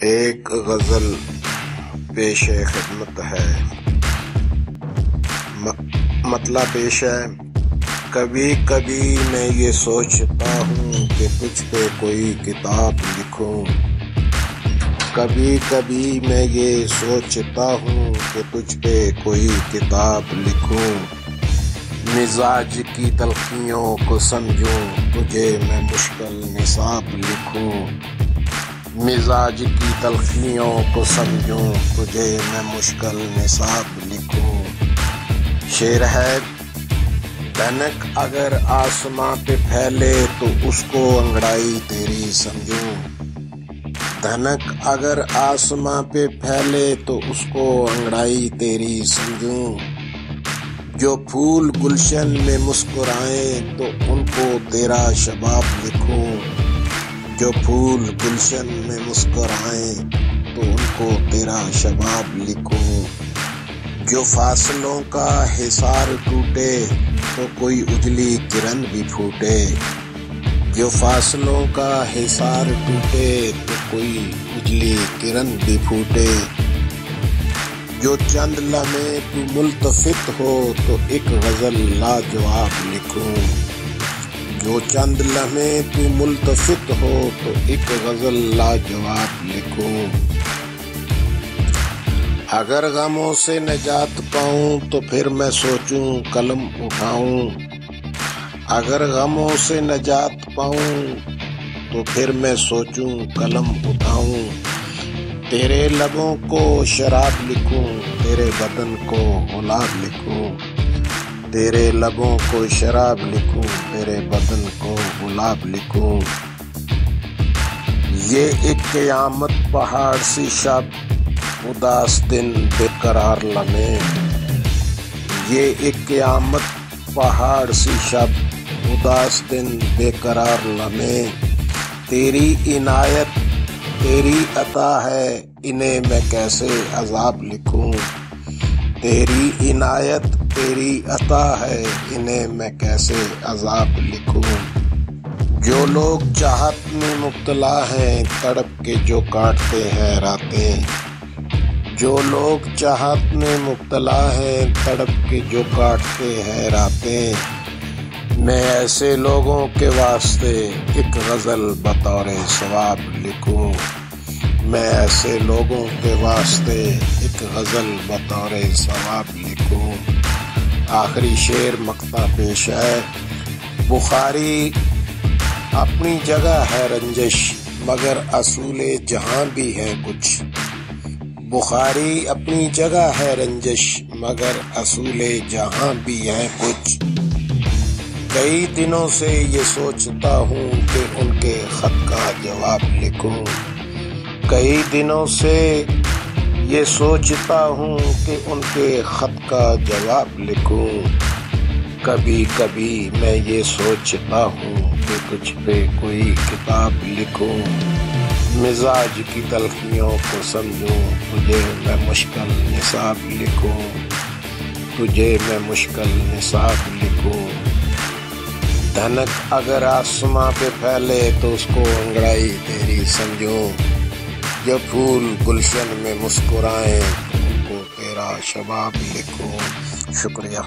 ایک غزل پیش خدمت ہے، مطلب پیش ہے۔ کبھی کبھی میں یہ سوچتا ہوں کہ تجھ پہ کوئی کتاب لکھوں، کبھی کبھی میں یہ سوچتا ہوں کہ تجھ پہ کوئی کتاب لکھوں، مزاج کی تلخیوں کو سمجھوں، تجھے میں مشکل نصاب لکھوں، مزاج کی تلخیوں کو سمجھوں، تجھے میں مشکل نصاب لکھوں۔ شعر ہے: دھنک اگر آسماں پہ پھیلے تو اس کو انگڑائی تیری سمجھوں، دھنک اگر آسماں پہ پھیلے تو اس کو انگڑائی تیری سمجھوں، جو پھول گلشن میں مسکرائیں تو ان کو تیرا شباب لکھوں، جو پھول گلشن میں مسکرائیں تو ان کو تیرا شباب لکھوں، جو فاصلوں کا حصار ٹوٹے تو کوئی اجلی کرن بھی پھوٹے، جو فاصلوں کا حصار ٹوٹے تو کوئی اجلی کرن بھی پھوٹے، جو چند لمحے تو ملتفت ہو تو ایک غزل لاجواب لکھوں، جو چند لمحے تو ملتفت ہو تو ایک غزل لاجواب لکھوں۔ اگر غموں سے نجات پاؤں تو پھر میں سوچوں قلم اٹھاؤں، اگر غموں سے نجات پاؤں تو پھر میں سوچوں قلم اٹھاؤں، تیرے لبوں کو شراب لکھوں، تیرے بدن کو گلاب لکھوں، تیرے لبوں کو شراب لکھوں، تیرے بدن کو گلاب لکھوں۔ یہ ایک قیامت پہاڑ سی شب، اداس دن بے قرار لمحے، یہ ایک قیامت پہاڑ سی شب، اداس دن بے قرار لمحے، تیری عنایت تیری عطا ہے، انہیں میں کیسے عذاب لکھوں، تیری عنایت تیری عطا ہے، انہیں میں کیسے عذاب لکھوں۔ جو لوگ چاہت میں مبتلا ہیں تڑپ کے جو کاٹتے ہیں راتیں، جو لوگ چاہت میں مبتلا ہیں تڑپ کے جو کاٹتے ہیں راتیں، میں ایسے لوگوں کے واسطے ایک غزل بطور ثواب لکھوں، میں ایسے لوگوں کے واسطے ایک غزل بطور ثواب لکھوں۔ آخری شعر مقطع پیش ہے: بخاری اپنی جگہ ہے رنجش مگر اصول جہاں بھی ہے کچھ، بخاری اپنی جگہ ہے رنجش مگر اصول جہاں بھی ہے کچھ، کئی دنوں سے یہ سوچتا ہوں کہ ان کے خط کا جواب لکھوں، کئی دنوں سے یہ سوچتا ہوں کہ ان کے خط کا جواب لکھوں، کبھی کبھی میں یہ سوچتا ہوں کہ تجھ پہ کوئی کتاب لکھوں، مزاج کی تلخیوں کو سمجھوں، تجھے میں مشکل نصاب لکھوں، تجھے میں مشکل نصاب لکھوں، دھنک اگر آسماں پہ پھیلے تو اس کو انگڑائی تیری سمجھوں، جو پھول گلشن میں مسکرائیں تو ان کو تیرا شباب لکھوں۔ شکریہ۔